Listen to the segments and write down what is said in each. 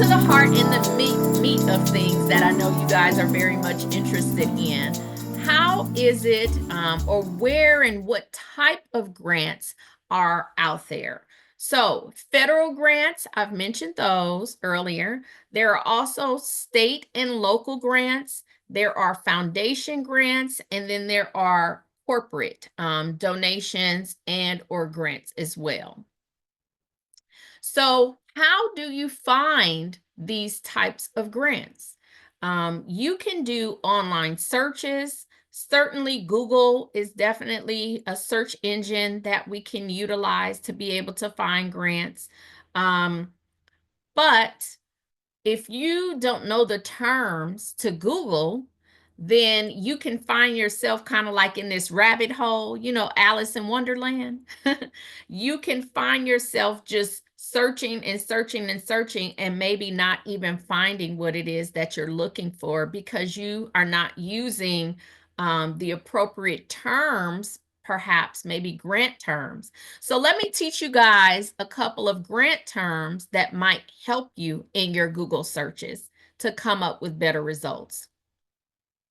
to the heart and the meat of things that I know you guys are very much interested in. How is it, or where and what type of grants are out there? So, federal grants, I've mentioned those earlier. There are also state and local grants. There are foundation grants, and then there are corporate donations and or grants as well. So how do you find these types of grants? You can do online searches. Certainly, Google is definitely a search engine that we can utilize to be able to find grants. But if you don't know the terms to Google, then you can find yourself kind of like in this rabbit hole, you know, Alice in Wonderland. You can find yourself just searching and searching and searching and maybe not even finding what it is that you're looking for because you are not using the appropriate terms, perhaps maybe grant terms. So let me teach you guys a couple of grant terms that might help you in your Google searches to come up with better results.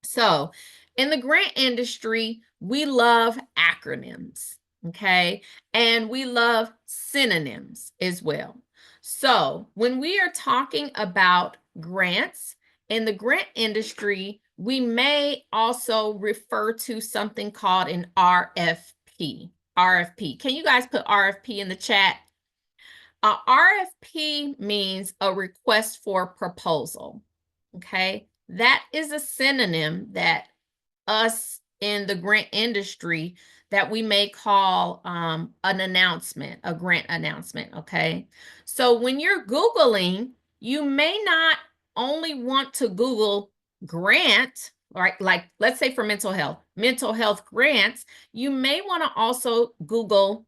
So in the grant industry, we love acronyms, okay? And we love synonyms as well. So when we are talking about grants in the grant industry, we may also refer to something called an RFP. RFP. Can you guys put RFP in the chat? RFP means a request for proposal. Okay, that is a synonym that us in the grant industry that we may call an announcement, a grant announcement. Okay, so when you're Googling, you may not only want to Google grant, right? Like let's say for mental health grants, you may want to also Google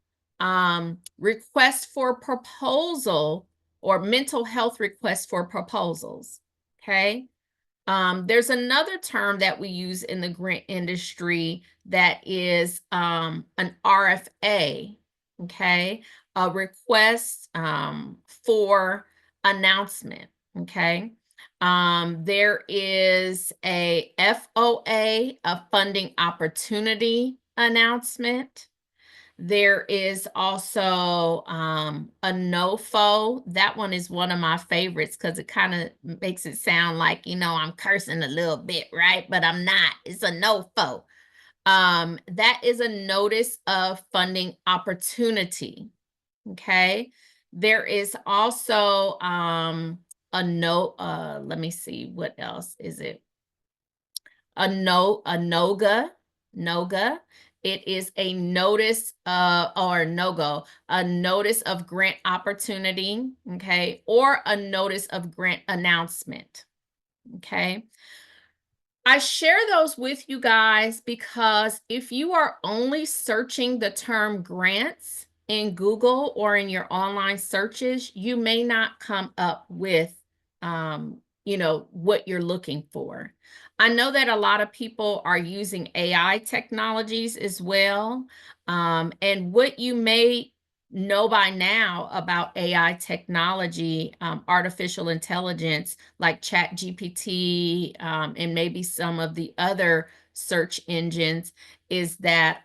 request for proposal or mental health request for proposals. Okay. There's another term that we use in the grant industry that is an RFA, okay? A request for announcement, okay? There is a FOA, a funding opportunity announcement. There is also a NOFO. That one is one of my favorites because it kind of makes it sound like, you know, I'm cursing a little bit, right? But I'm not. It's a NOFO. That is a notice of funding opportunity. Okay. There is also let me see, what else is it? A NOGA. It is a notice or no-go, a notice of grant opportunity, okay, or a notice of grant announcement, okay. I share those with you guys because if you are only searching the term grants in Google or in your online searches, you may not come up with, you know, what you're looking for. I know that a lot of people are using AI technologies as well. And what you may know by now about AI technology, artificial intelligence, like ChatGPT, and maybe some of the other search engines, is that,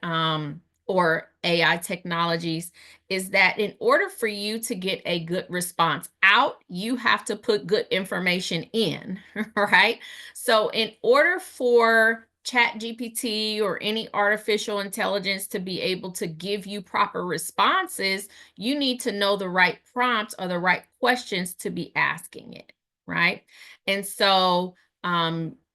or AI technologies, is that in order for you to get a good response out, you have to put good information in, right? So in order for ChatGPT or any artificial intelligence to be able to give you proper responses, you need to know the right prompts or the right questions to be asking it, right? And so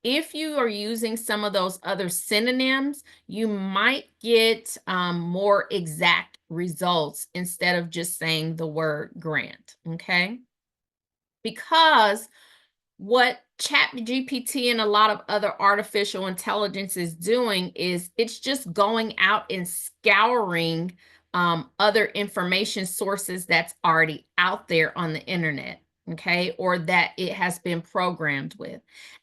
if you are using some of those other synonyms, you might get more exact results instead of just saying the word grant, okay? Because what ChatGPT and a lot of other artificial intelligence is doing is it's just going out and scouring other information sources that's already out there on the internet, okay, or that it has been programmed with.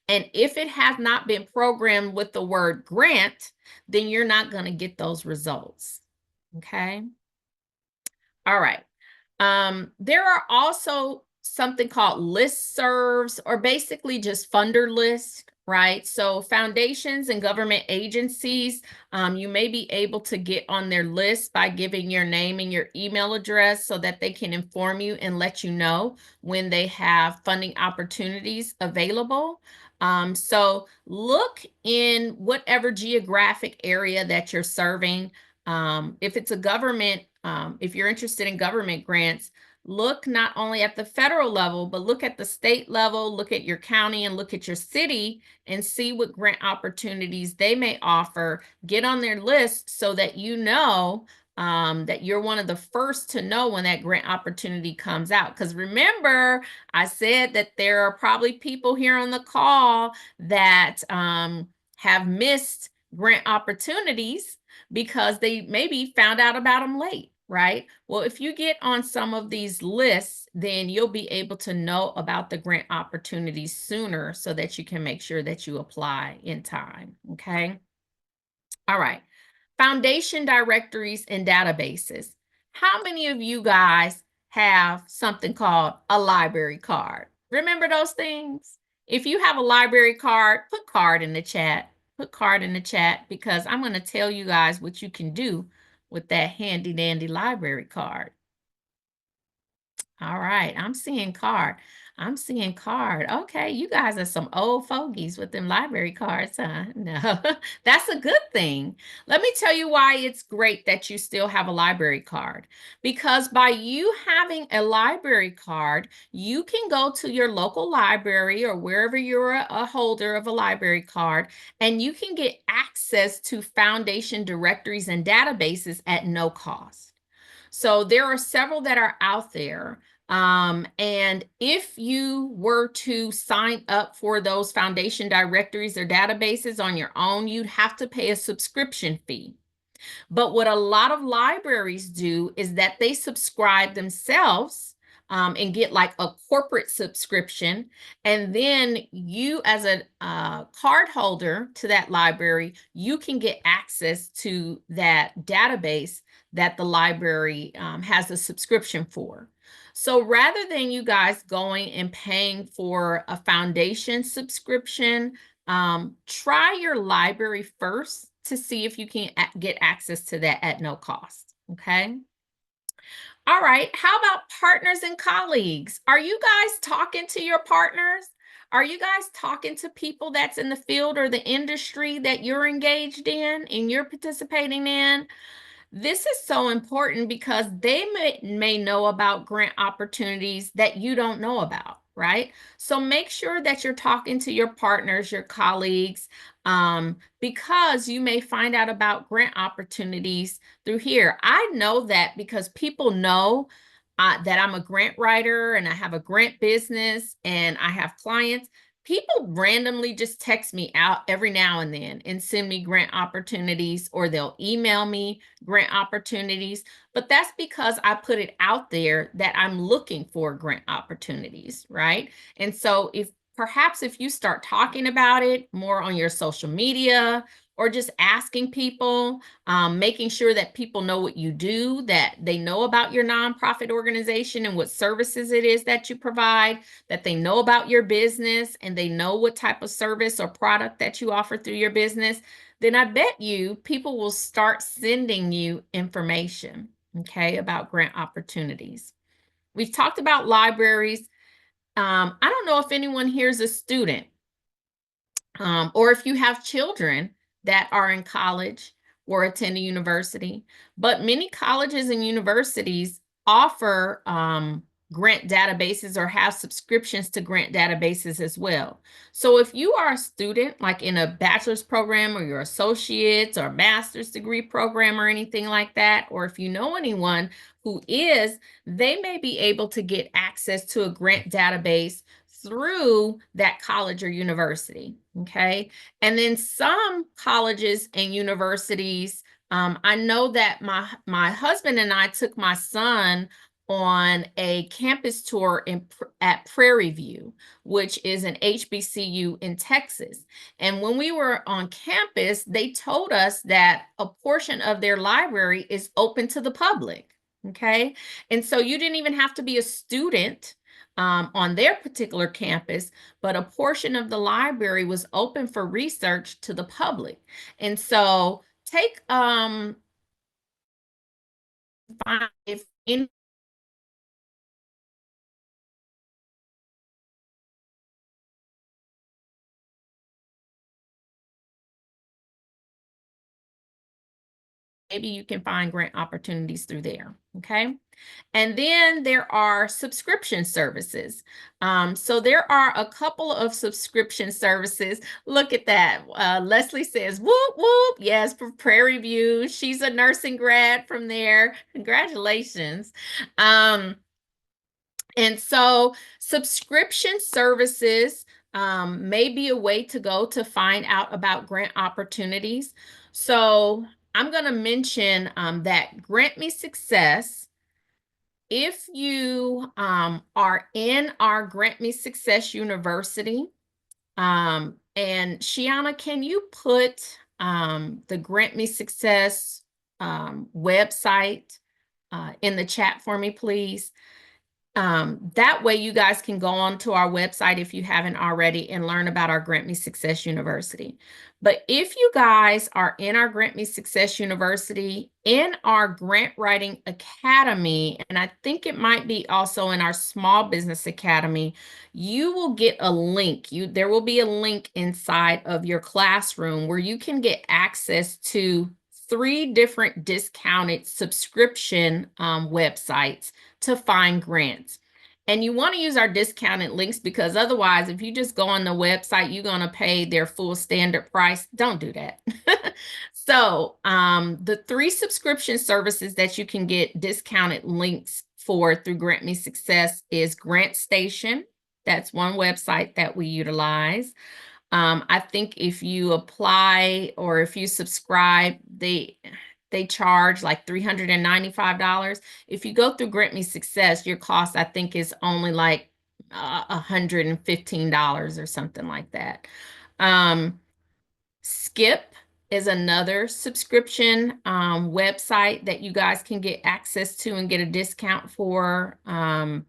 And if it has not been programmed with the word grant, then you're not going to get those results, okay? All right. There are also something called listservs, or basically just funder lists, right? So foundations and government agencies, you may be able to get on their list by giving your name and your email address so that they can inform you and let you know when they have funding opportunities available. So look in whatever geographic area that you're serving. If it's a government, if you're interested in government grants, look not only at the federal level, but look at the state level, look at your county, and look at your city and see what grant opportunities they may offer. Get on their list so that you know that you're one of the first to know when that grant opportunity comes out. Because remember, I said that there are probably people here on the call that have missed grant opportunities because they maybe found out about them late, right? Well, if you get on some of these lists, then you'll be able to know about the grant opportunities sooner so that you can make sure that you apply in time, okay? All right, foundation directories and databases. How many of you guys have something called a library card? Remember those things? If you have a library card, put card in the chat. Put card in the chat because I'm going to tell you guys what you can do with that handy dandy library card. All right, I'm seeing card. I'm seeing card. Okay, you guys are some old fogies with them library cards, huh? No, that's a good thing. Let me tell you why it's great that you still have a library card. Because by you having a library card, you can go to your local library or wherever you're a holder of a library card, and you can get access to foundation directories and databases at no cost. So there are several that are out there. And if you were to sign up for those foundation directories or databases on your own, you'd have to pay a subscription fee. But what a lot of libraries do is that they subscribe themselves and get like a corporate subscription. And then you as a card holder to that library, you can get access to that database that the library has a subscription for. So rather than you guys going and paying for a foundation subscription, try your library first to see if you can get access to that at no cost, okay? All right, how about partners and colleagues? Are you guys talking to your partners? Are you guys talking to people that's in the field or the industry that you're engaged in and you're participating in? This is so important because they may know about grant opportunities that you don't know about, right? So make sure that you're talking to your partners, your colleagues, because you may find out about grant opportunities through here. I know that because people know that I'm a grant writer and I have a grant business and I have clients. People randomly just text me out every now and then and send me grant opportunities, or they'll email me grant opportunities. But that's because I put it out there that I'm looking for grant opportunities, right? And so perhaps if you start talking about it more on your social media or just asking people, making sure that people know what you do, that they know about your nonprofit organization and what services it is that you provide, that they know about your business and they know what type of service or product that you offer through your business, then I bet you people will start sending you information, okay, about grant opportunities. We've talked about libraries. I don't know if anyone here is a student, or if you have children that are in college or attend a university, but many colleges and universities offer grant databases or have subscriptions to grant databases as well. So if you are a student, like in a bachelor's program or your associate's or master's degree program or anything like that, or if you know anyone who is, they may be able to get access to a grant database through that college or university, okay? And then some colleges and universities, I know that my husband and I took my son on a campus tour at Prairie View, which is an HBCU in Texas. And when we were on campus, they told us that a portion of their library is open to the public, okay? And so you didn't even have to be a student on their particular campus, but a portion of the library was open for research to the public. And so take find if any maybe you can find grant opportunities through there. Okay. And then there are subscription services. So there are a couple of subscription services. Look at that. Leslie says, whoop, whoop. Yes, for Prairie View. She's a nursing grad from there. Congratulations. And so subscription services may be a way to go to find out about grant opportunities. So I'm going to mention that Grant Me Success. If you are in our Grant Me Success University, and Shiana, can you put the Grant Me Success website in the chat for me, please? That way you guys can go on to our website if you haven't already and learn about our Grant Me Success University. But if you guys are in our Grant Me Success University, in our Grant Writing Academy, and I think it might be also in our Small Business Academy, you will get a link. There will be a link inside of your classroom where you can get access to 3 different discounted subscription websites to find grants. And you want to use our discounted links because otherwise, if you just go on the website, you're going to pay their full standard price. Don't do that. So the 3 subscription services that you can get discounted links for through Grant Me Success is Grant Station. That's one website that we utilize. I think if you apply or if you subscribe, they charge like $395. If you go through Grant Me Success, your cost, I think, is only like $115 or something like that. Skip is another subscription website that you guys can get access to and get a discount for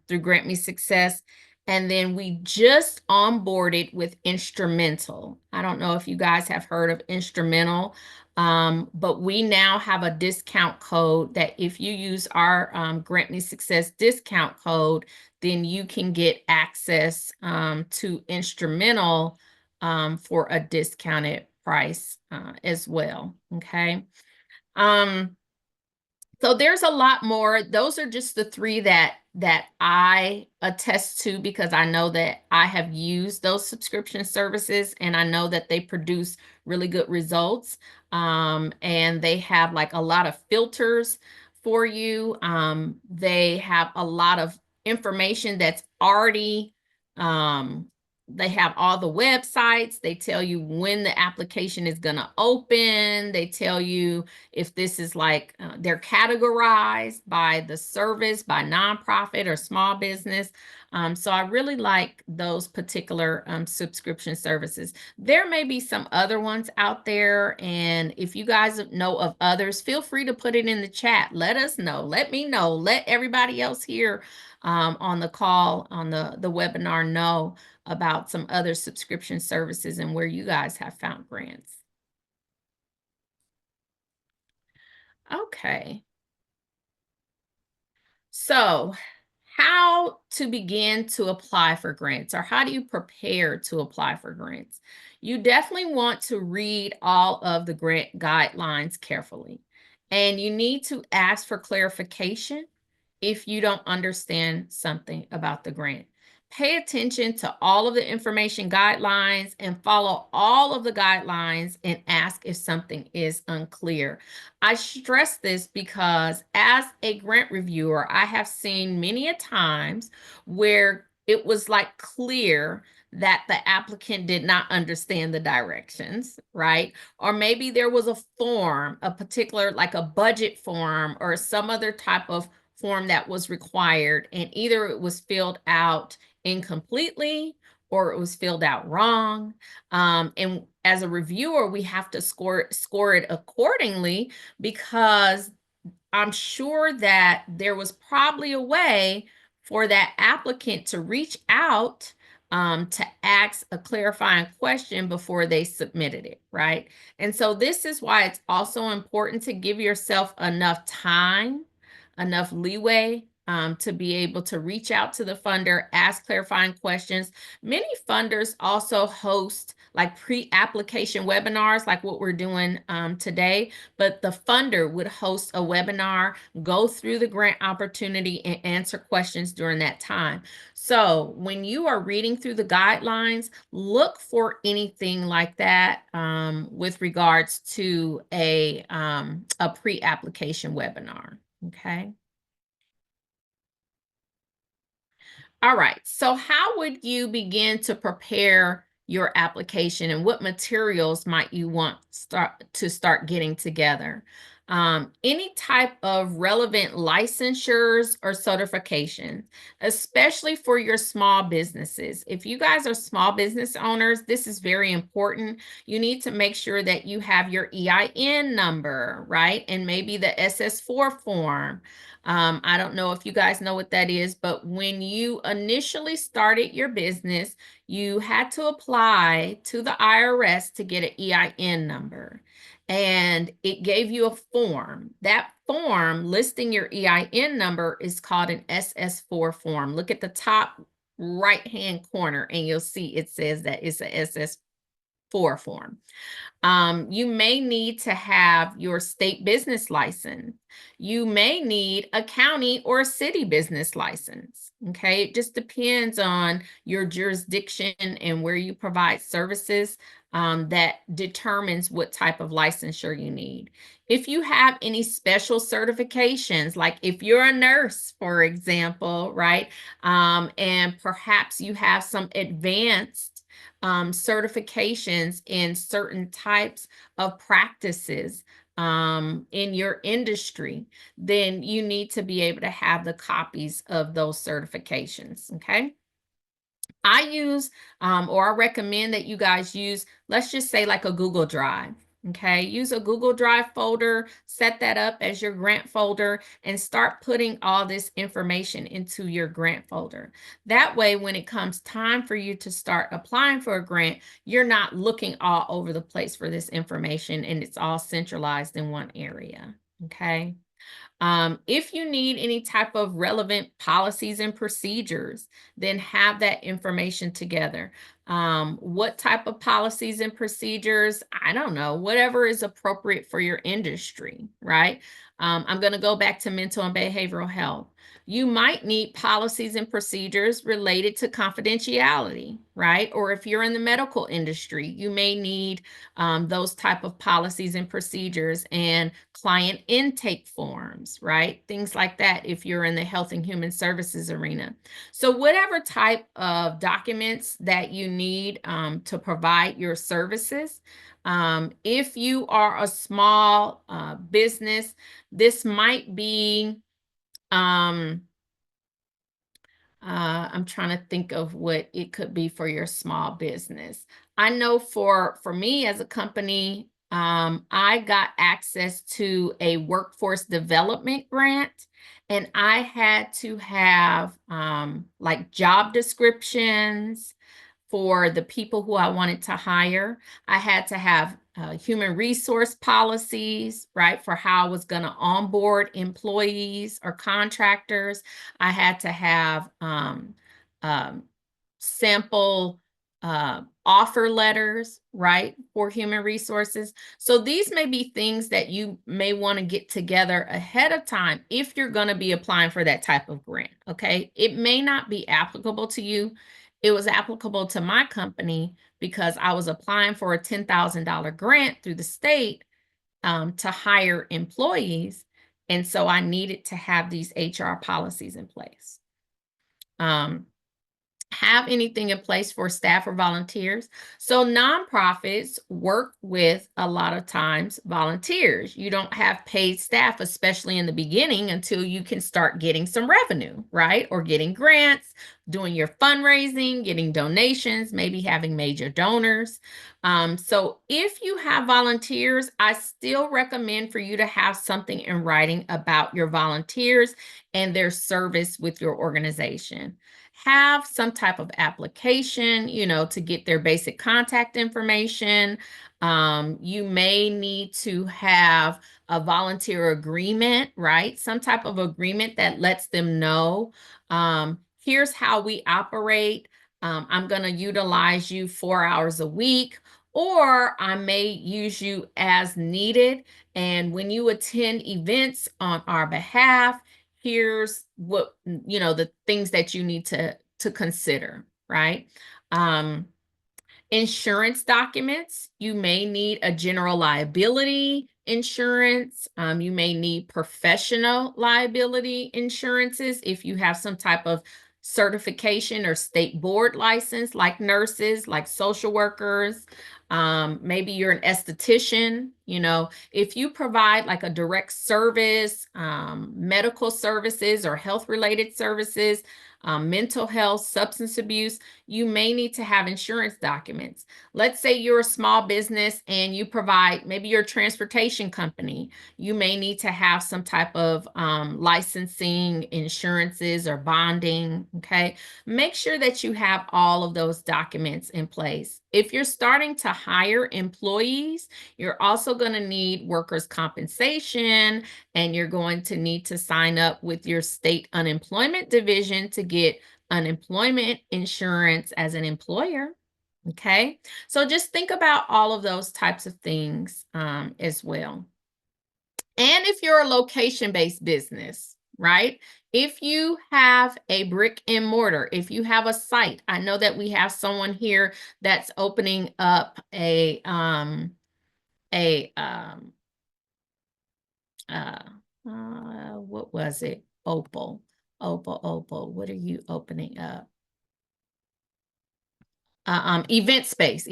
through Grant Me Success. And then we just onboarded with Instrumental. I don't know if you guys have heard of Instrumental, but we now have a discount code that if you use our Grant Me Success discount code, then you can get access to Instrumental for a discounted price as well. Okay. So there's a lot more. Those are just the 3 that I attest to because I know that I have used those subscription services and I know that they produce really good results. And they have like a lot of filters for you. They have a lot of information that's already they have all the websites. They tell you when the application is going to open. They tell you if this is like, they're categorized by the service, by nonprofit or small business. So I really like those particular subscription services. There may be some other ones out there. And if you guys know of others, feel free to put it in the chat. Let us know. Let me know. Let everybody else here on the call, on the webinar know about some other subscription services and where you guys have found grants. Okay. So how to begin to apply for grants, or how do you prepare to apply for grants? You definitely want to read all of the grant guidelines carefully, and you need to ask for clarification if you don't understand something about the grant. Pay attention to all of the information guidelines and follow all of the guidelines and ask if something is unclear. I stress this because as a grant reviewer, I have seen many a times where it was like clear that the applicant did not understand the directions, right? Or maybe there was a form, a particular, like a budget form or some other type of form that was required, and either it was filled out incompletely or it was filled out wrong. And as a reviewer, we have to score it accordingly because I'm sure that there was probably a way for that applicant to reach out to ask a clarifying question before they submitted it, right? And so this is why it's also important to give yourself enough time, enough leeway to be able to reach out to the funder, ask clarifying questions. Many funders also host like pre-application webinars like what we're doing today, but the funder would host a webinar, go through the grant opportunity and answer questions during that time. So when you are reading through the guidelines, look for anything like that with regards to a pre-application webinar, okay? All right, so how would you begin to prepare your application and what materials might you want to start getting together? Any type of relevant licensures or certifications, especially for your small businesses. If you guys are small business owners, this is very important. You need to make sure that you have your EIN number, right? And maybe the SS4 form. I don't know if you guys know what that is, but when you initially started your business, you had to apply to the IRS to get an EIN number. And it gave you a form. That form listing your EIN number is called an SS4 form. Look at the top right-hand corner and you'll see it says that it's a SS4 form. You may need to have your state business license. You may need a county or a city business license. Okay, it just depends on your jurisdiction and where you provide services that determines what type of licensure you need. If you have any special certifications, like if you're a nurse, for example, right, and perhaps you have some advanced certifications in certain types of practices in your industry, then you need to be able to have the copies of those certifications, okay? I use, or I recommend that you guys use, let's just say like a Google Drive. Okay, use a Google Drive folder, set that up as your grant folder, and start putting all this information into your grant folder. That way, when it comes time for you to start applying for a grant, you're not looking all over the place for this information and it's all centralized in one area. Okay. If you need any type of relevant policies and procedures, then have that information together. What type of policies and procedures? I don't know, whatever is appropriate for your industry, right? I'm going to go back to mental and behavioral health. You might need policies and procedures related to confidentiality, right? Or if you're in the medical industry, you may need those type of policies and procedures and client intake forms, right? Things like that if you're in the health and human services arena. So whatever type of documents that you need to provide your services, if you are a small business, this might be I'm trying to think of what it could be for your small business. I know for me as a company, I got access to a workforce development grant, and I had to have like job descriptions for the people who I wanted to hire. I had to have human resource policies, right, for how I was going to onboard employees or contractors. I had to have um, sample offer letters, right, for human resources. So these may be things that you may want to get together ahead of time if you're going to be applying for that type of grant, okay? It may not be applicable to you. It was applicable to my company because I was applying for a $10,000 grant through the state to hire employees. And so I needed to have these HR policies in place. have anything in place for staff or volunteers. So nonprofits work with a lot of times volunteers. You don't have paid staff, especially in the beginning, until you can start getting some revenue, right? Or getting grants, doing your fundraising, getting donations, maybe having major donors. So if you have volunteers, I still recommend for you to have something in writing about your volunteers and their service with your organization. Have some type of application, to get their basic contact information. You may need to have a volunteer agreement, right? Some type of agreement that lets them know, here's how we operate. I'm going to utilize you 4 hours a week, or I may use you as needed. And when you attend events on our behalf, here's what, the things that you need to consider, right? um Insurance documents, you may need a general liability insurance. You may need professional liability insurances if you have some type of certification or state board license, like nurses, like social workers. Maybe you're an esthetician. If you provide like a direct service, medical services or health related services, mental health, substance abuse, you may need to have insurance documents. Let's say you're a small business and you provide, maybe you're a transportation company. You may need to have some type of licensing, insurances, or bonding. Okay. Make sure that you have all of those documents in place. If you're starting to hire employees, you're also going to need workers' compensation, and you're going to need to sign up with your state unemployment division to get unemployment insurance as an employer. Okay. So just think about all of those types of things as well. And if you're a location-based business, right? If you have a brick and mortar, if you have a site, I know that we have someone here that's opening up a uh, what was it? Opal. What are you opening up? Event space.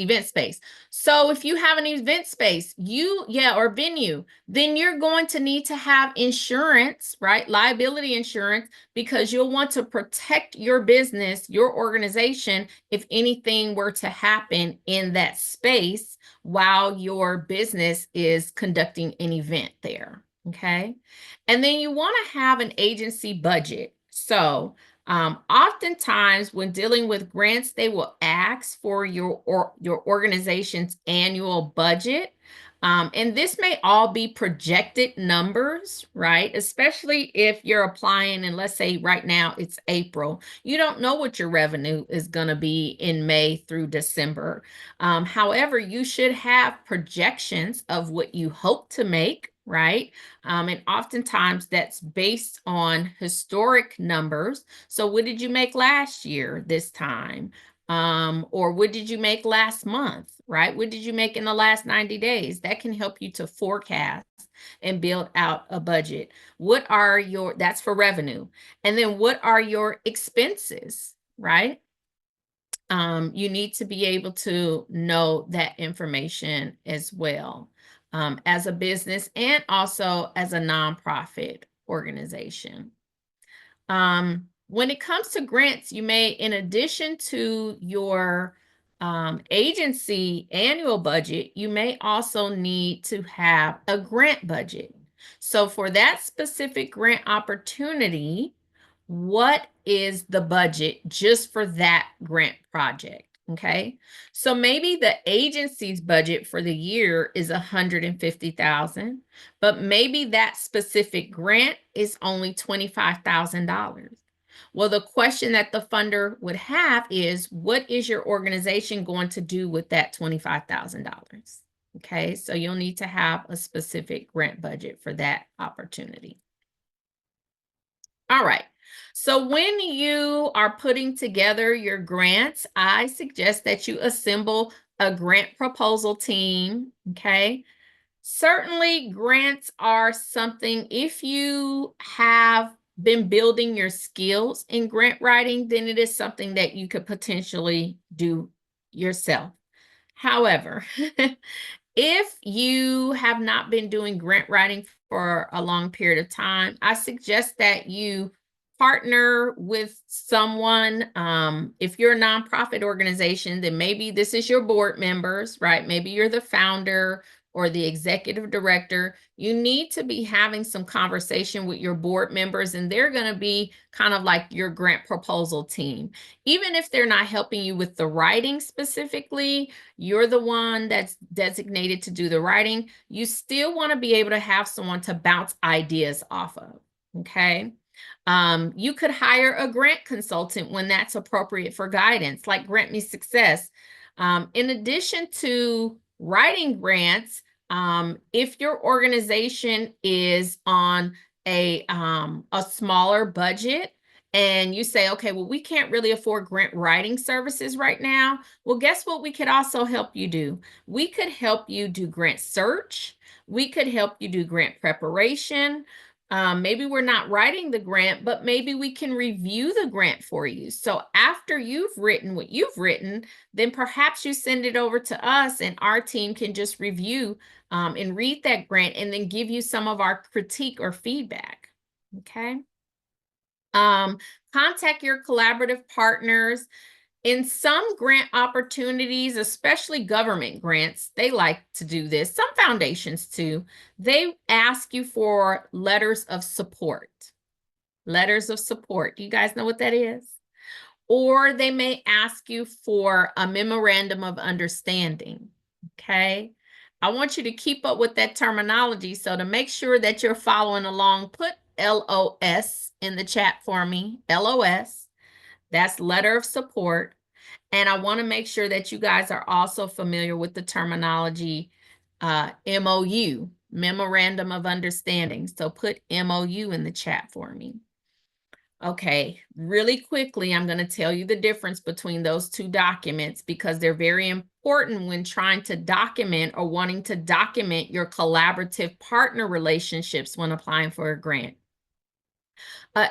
So if you have an event space, or venue, then you're going to need to have insurance, right? Liability insurance, because you'll want to protect your business, your organization, if anything were to happen in that space while your business is conducting an event there. Okay. And then you want to have an agency budget. So oftentimes, when dealing with grants, they will ask for your organization's annual budget. And this may all be projected numbers, right? Especially if you're applying, and let's say right now it's April. You don't know what your revenue is going to be in May through December. However, you should have projections of what you hope to make, right? And oftentimes that's based on historic numbers. So what did you make last year this time? Or what did you make last month, right? What did you make in the last 90 days? That can help you to forecast and build out a budget. That's for revenue. And then what are your expenses, right? You need to be able to know that information as well, as a business and also as a nonprofit organization. When it comes to grants, you may, in addition to your agency annual budget, you may also need to have a grant budget. So for that specific grant opportunity, what is the budget just for that grant project? Okay. So maybe the agency's budget for the year is $150,000, but maybe that specific grant is only $25,000. Well, the question that the funder would have is, what is your organization going to do with that $25,000? Okay, so you'll need to have a specific grant budget for that opportunity. All right. So when you are putting together your grants, I suggest that you assemble a grant proposal team. Okay. Certainly, grants are something, if you have been building your skills in grant writing, then it is something that you could potentially do yourself. However, if you have not been doing grant writing for a long period of time, I suggest that you partner with someone. If you're a nonprofit organization, then maybe this is your board members, right? Maybe you're the founder or the executive director. You need to be having some conversation with your board members, and they're going to be kind of like your grant proposal team. Even if they're not helping you with the writing specifically, you're the one that's designated to do the writing. You still want to be able to have someone to bounce ideas off of, okay? You could hire a grant consultant when that's appropriate for guidance, like Grant Me Success. In addition to writing grants, if your organization is on a smaller budget, and you say, okay, well, we can't really afford grant writing services right now. Well, guess what we could also help you do? We could help you do grant search. We could help you do grant preparation. Maybe we're not writing the grant, but maybe we can review the grant for you. So after you've written what you've written, then perhaps you send it over to us and our team can just review and read that grant and then give you some of our critique or feedback, okay? Contact your collaborative partners. In some grant opportunities, especially government grants, they like to do this. Some foundations too. They ask you for letters of support. Letters of support. Do you guys know what that is? Or they may ask you for a memorandum of understanding. Okay. I want you to keep up with that terminology. So to make sure that you're following along, put LOS in the chat for me. LOS. That's letter of support. And I want to make sure that you guys are also familiar with the terminology MOU, Memorandum of Understanding. So put MOU in the chat for me. Okay, really quickly, I'm going to tell you the difference between those two documents because they're very important when trying to document or wanting to document your collaborative partner relationships when applying for a grant.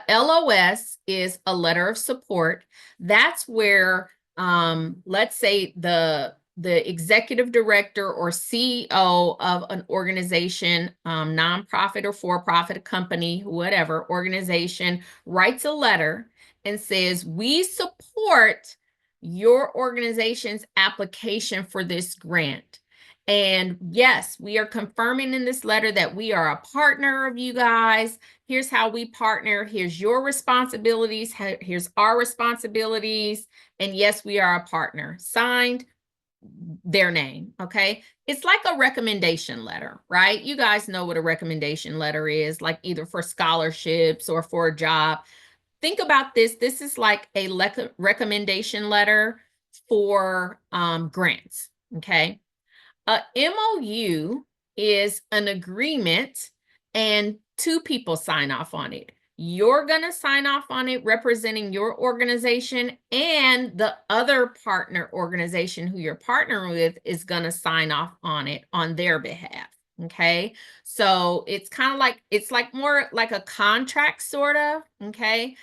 LOS is a letter of support. That's where, let's say the executive director or CEO of an organization, nonprofit or for-profit company, whatever organization, writes a letter and says, we support your organization's application for this grant. And yes, we are confirming in this letter that we are a partner of you guys. Here's how we partner. Here's your responsibilities. Here's our responsibilities. And yes, we are a partner. Signed, their name, okay? It's like a recommendation letter, right? You guys know what a recommendation letter is, like either for scholarships or for a job. Think about this. This is like a recommendation letter for grants, okay? A MOU is an agreement and two people sign off on it. You're going to sign off on it representing your organization, and the other partner organization who you're partnering with is going to sign off on it on their behalf. Okay. So it's kind of like, it's like more like a contract sort of. Okay.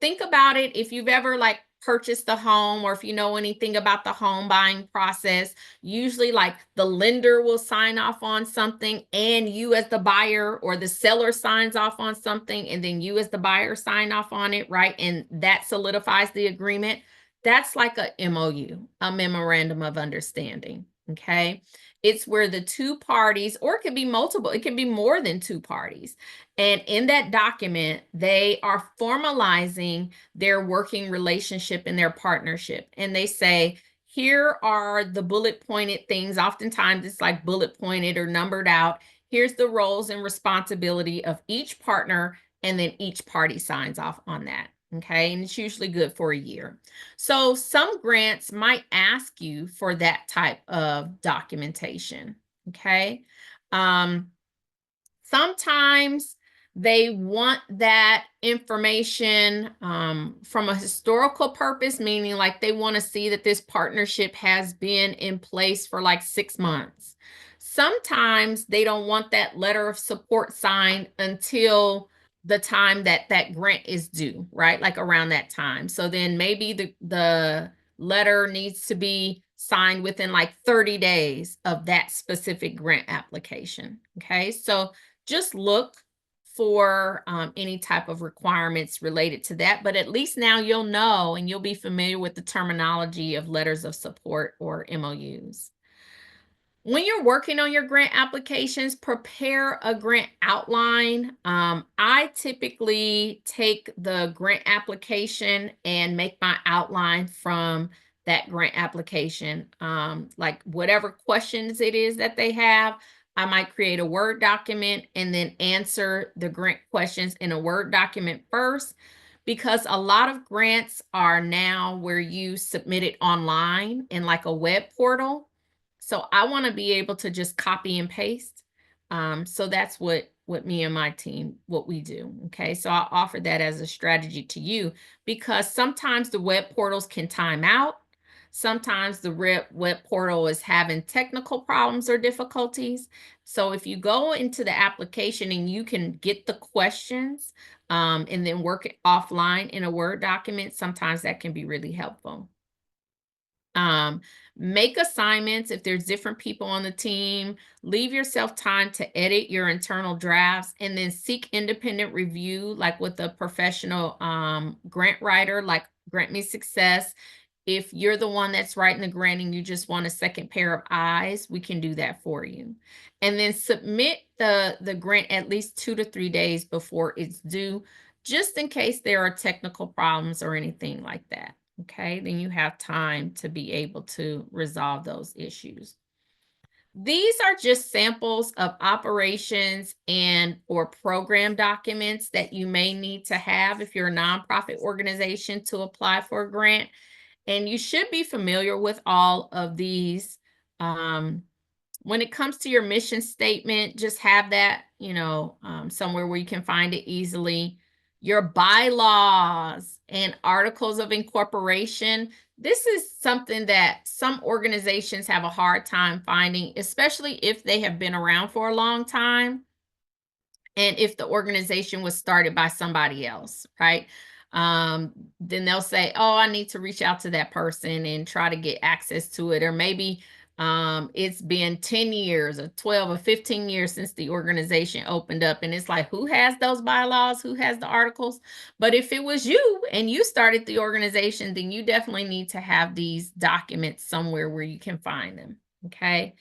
Think about it. If you've ever like purchased a home, or if you know anything about the home buying process, usually like the lender will sign off on something and you as the buyer or the seller signs off on something and then you as the buyer sign off on it, right? And that solidifies the agreement. That's like a MOU, a memorandum of understanding, okay? It's where the two parties, or it could be multiple, it can be more than two parties. And in that document, they are formalizing their working relationship and their partnership. And they say, here are the bullet pointed things. Oftentimes it's like bullet pointed or numbered out. Here's the roles and responsibility of each partner, and then each party signs off on that. Okay, and it's usually good for a year. So some grants might ask you for that type of documentation. Okay. Sometimes they want that information from a historical purpose, meaning like they want to see that this partnership has been in place for like 6 months. Sometimes they don't want that letter of support signed until the time that that grant is due, right? Like around that time. So then maybe the letter needs to be signed within like 30 days of that specific grant application. Okay, so just look for any type of requirements related to that, but at least now you'll know and you'll be familiar with the terminology of letters of support or MOUs. When you're working on your grant applications, prepare a grant outline. I typically take the grant application and make my outline from that grant application. Like whatever questions it is that they have, I might create a Word document and then answer the grant questions in a Word document first, because a lot of grants are now where you submit it online in like a web portal. So I want to be able to just copy and paste. So that's what me and my team, what we do. Okay, so I offer that as a strategy to you, because sometimes the web portals can time out. Sometimes the web portal is having technical problems or difficulties. So if you go into the application and you can get the questions and then work it offline in a Word document, sometimes that can be really helpful. Make assignments if there's different people on the team. Leave yourself time to edit your internal drafts, and then seek independent review, like with a professional grant writer, like Grant Me Success. If you're the one that's writing the grant and you just want a second pair of eyes, we can do that for you. And then submit the grant at least 2 to 3 days before it's due, just in case there are technical problems or anything like that. Okay, then you have time to be able to resolve those issues. These are just samples of operations and or program documents that you may need to have if you're a nonprofit organization to apply for a grant. And you should be familiar with all of these. When it comes to your mission statement, just have that, somewhere where you can find it easily. Your bylaws and articles of incorporation. This is something that some organizations have a hard time finding, especially if they have been around for a long time and if the organization was started by somebody else, right? Then they'll say, oh, I need to reach out to that person and try to get access to it. Or maybe it's been 10 years or 12 or 15 years since the organization opened up. And it's like, who has those bylaws? Who has the articles? But if it was you and you started the organization, then you definitely need to have these documents somewhere where you can find them. Okay.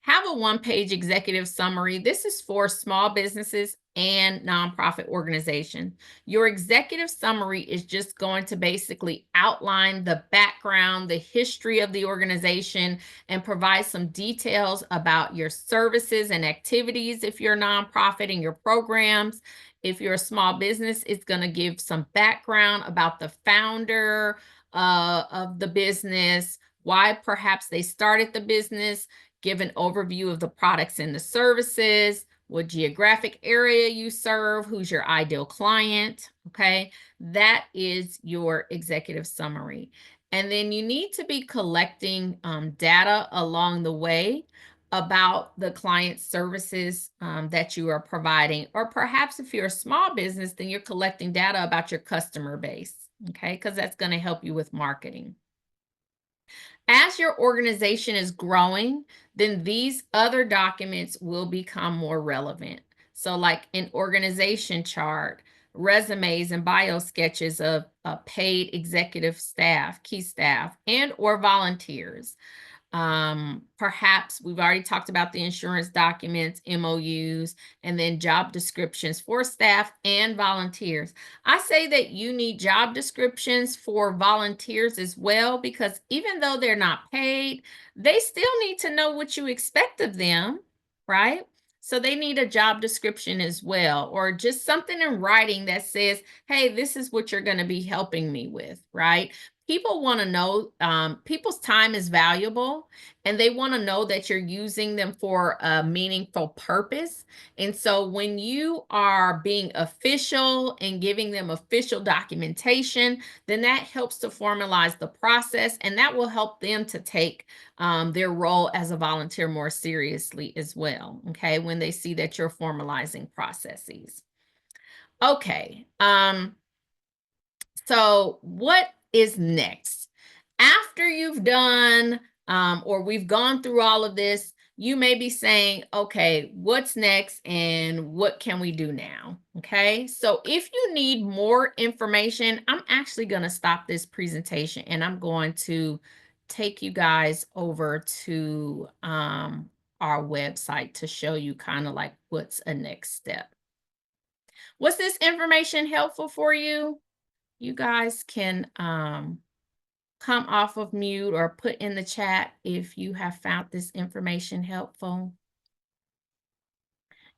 Have a one-page executive summary. This is for small businesses and nonprofit organizations. Your executive summary is just going to basically outline the background, the history of the organization, and provide some details about your services and activities if you're a nonprofit, and your programs. If you're a small business, it's going to give some background about the founder of the business, why perhaps they started the business, give an overview of the products and the services, what geographic area you serve, who's your ideal client, okay? That is your executive summary. And then you need to be collecting data along the way about the client services that you are providing. Or perhaps if you're a small business, then you're collecting data about your customer base, okay? Because that's going to help you with marketing. As your organization is growing, then these other documents will become more relevant. So like an organization chart, resumes and bio sketches of paid executive staff, key staff, and or volunteers. Perhaps we've already talked about the insurance documents, MOUs, and then job descriptions for staff and volunteers. I say that you need job descriptions for volunteers as well, because even though they're not paid, they still need to know what you expect of them, right? So they need a job description as well, or just something in writing that says, hey, this is what you're going to be helping me with, right? People want to know, people's time is valuable, and they want to know that you're using them for a meaningful purpose. And so when you are being official and giving them official documentation, then that helps to formalize the process, and that will help them to take their role as a volunteer more seriously as well, okay, when they see that you're formalizing processes. Okay. So what is next? After you've done, or we've gone through all of this, you may be saying, okay, what's next and what can we do now? Okay, so if you need more information, I'm actually going to stop this presentation and I'm going to take you guys over to our website to show you kind of like what's a next step. Was this information helpful for you? You guys can come off of mute or put in the chat if you have found this information helpful.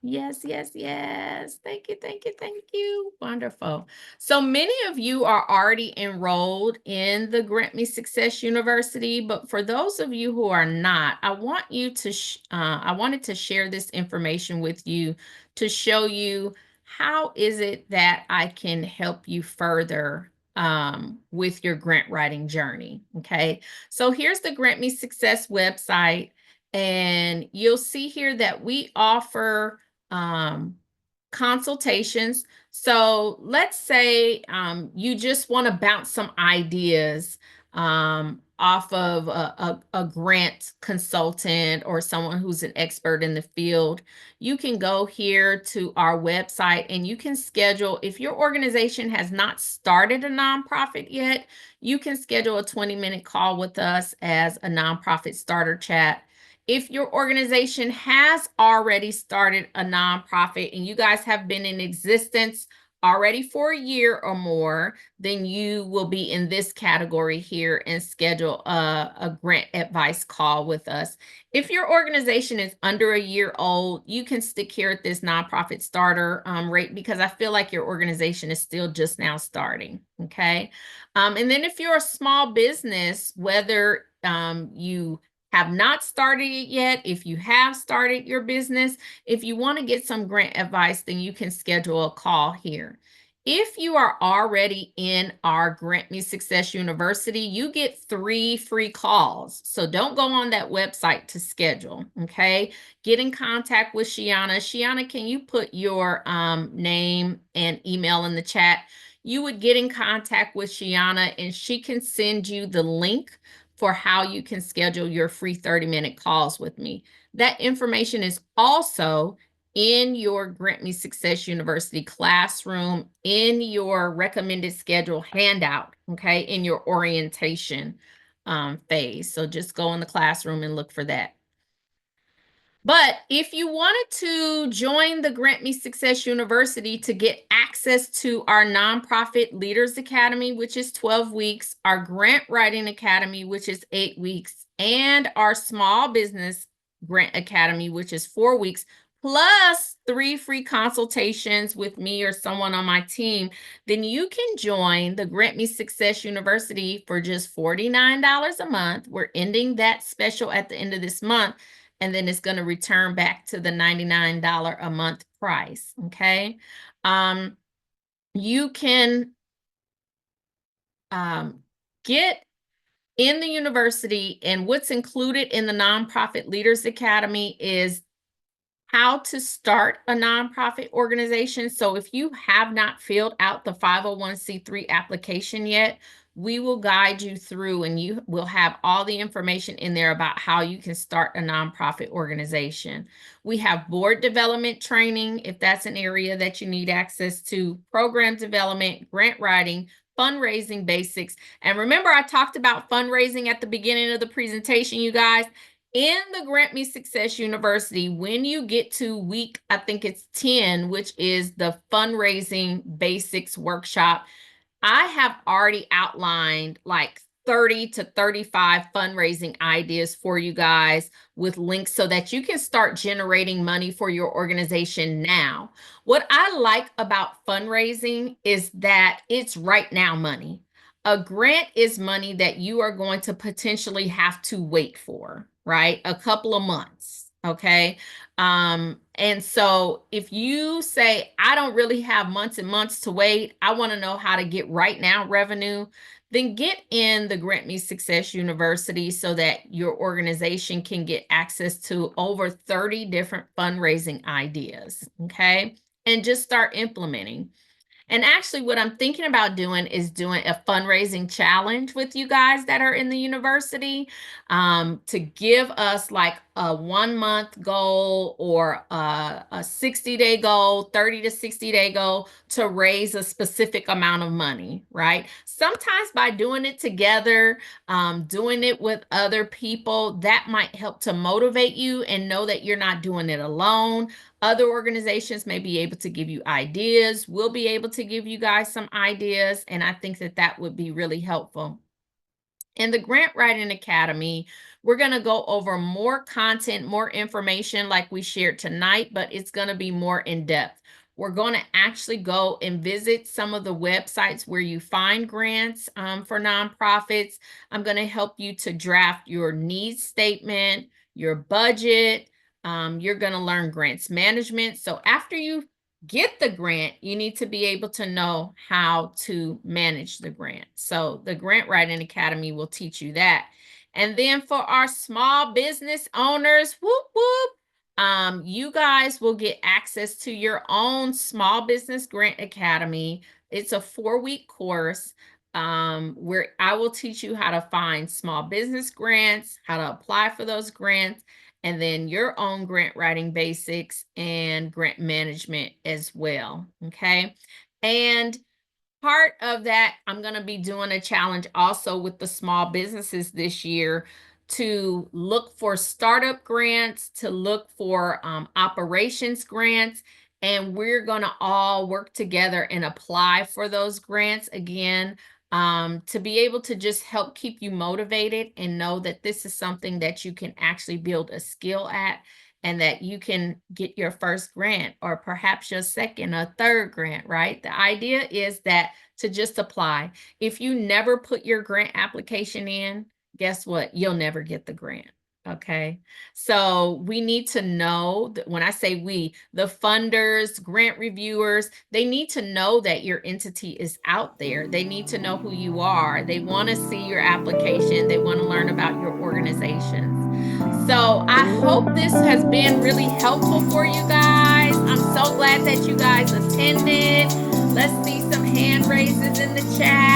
Yes, yes, yes. Thank you, thank you, thank you. Wonderful. So many of you are already enrolled in the Grant Me Success University, but for those of you who are not, I want you to, I wanted to share this information with you to show you how is it that I can help you further with your grant writing journey. Okay. So here's the Grant Me Success website, and you'll see here that we offer um, consultations. So let's say you just want to bounce some ideas off of a grant consultant or someone who's an expert in the field. You can go here to our website and you can schedule, if your organization has not started a nonprofit yet, you can schedule a 20-minute call with us as a nonprofit starter chat. If your organization has already started a nonprofit and you guys have been in existence already for a year or more, then you will be in this category here and schedule a grant advice call with us. If your organization is under a year old, you can stick here at this nonprofit starter rate because I feel like your organization is still just now starting, okay? And then if you're a small business, whether you have not started it yet, if you have started your business, if you want to get some grant advice, then you can schedule a call here. If you are already in our Grant Me Success University, you get 3 free calls. So don't go on that website to schedule, okay? Get in contact with Shiana. Shiana, can you put your name and email in the chat? You would get in contact with Shiana and she can send you the link for how you can schedule your free 30-minute calls with me. That information is also in your Grant Me Success University classroom, in your recommended schedule handout, okay, in your orientation phase. So just go in the classroom and look for that. But if you wanted to join the Grant Me Success University to get access to our Nonprofit Leaders Academy, which is 12 weeks, our Grant Writing Academy, which is 8 weeks, and our Small Business Grant Academy, which is 4 weeks, plus 3 free consultations with me or someone on my team, then you can join the Grant Me Success University for just $49 a month. We're ending that special at the end of this month, and then it's going to return back to the $99 a month price, okay? You can get in the university, and what's included in the Nonprofit Leaders Academy is how to start a nonprofit organization. So if you have not filled out the 501c3 application yet, we will guide you through and you will have all the information in there about how you can start a nonprofit organization. We have board development training, if that's an area that you need access to, program development, grant writing, fundraising basics. And remember, I talked about fundraising at the beginning of the presentation, you guys. In the Grant Me Success University, when you get to week, I think it's 10, which is the fundraising basics workshop, I have already outlined like 30 to 35 fundraising ideas for you guys with links so that you can start generating money for your organization now. What I like about fundraising is that it's right now money. A grant is money that you are going to potentially have to wait for, right? A couple of months, okay? And so if you say, I don't really have months and months to wait, I want to know how to get right now revenue, then get in the Grant Me Success University so that your organization can get access to over 30 different fundraising ideas, okay? And just start implementing. And actually, what I'm thinking about doing is doing a fundraising challenge with you guys that are in the university, to give us like a 1 month goal or a 60-day goal, 30 to 60-day goal to raise a specific amount of money, right? Sometimes by doing it together, doing it with other people, that might help to motivate you and know that you're not doing it alone. Other organizations may be able to give you ideas. We'll be able to give you guys some ideas, and I think that that would be really helpful. In the Grant Writing Academy, we're going to go over more content, more information like we shared tonight, but it's going to be more in depth. We're going to actually go and visit some of the websites where you find grants for nonprofits. I'm going to help you to draft your needs statement, your budget. You're going to learn grants management. So after you get the grant, you need to be able to know how to manage the grant. So the Grant Writing Academy will teach you that. And then for our small business owners, whoop, whoop, you guys will get access to your own Small Business Grant Academy. It's a 4-week course where I will teach you how to find small business grants, how to apply for those grants, and then your own grant writing basics and grant management as well. Okay. And part of that, I'm going to be doing a challenge also with the small businesses this year to look for startup grants, to look for operations grants, and we're going to all work together and apply for those grants again, to be able to just help keep you motivated and know that this is something that you can actually build a skill at, and that you can get your first grant or perhaps your second or third grant, right? The idea is that to just apply. If you never put your grant application in, guess what? You'll never get the grant. Okay. So we need to know that when I say we, the funders, grant reviewers, they need to know that your entity is out there. They need to know who you are. They want to see your application. They want to learn about your organizations. So I hope this has been really helpful for you guys. I'm so glad that you guys attended. Let's see some hand raises in the chat.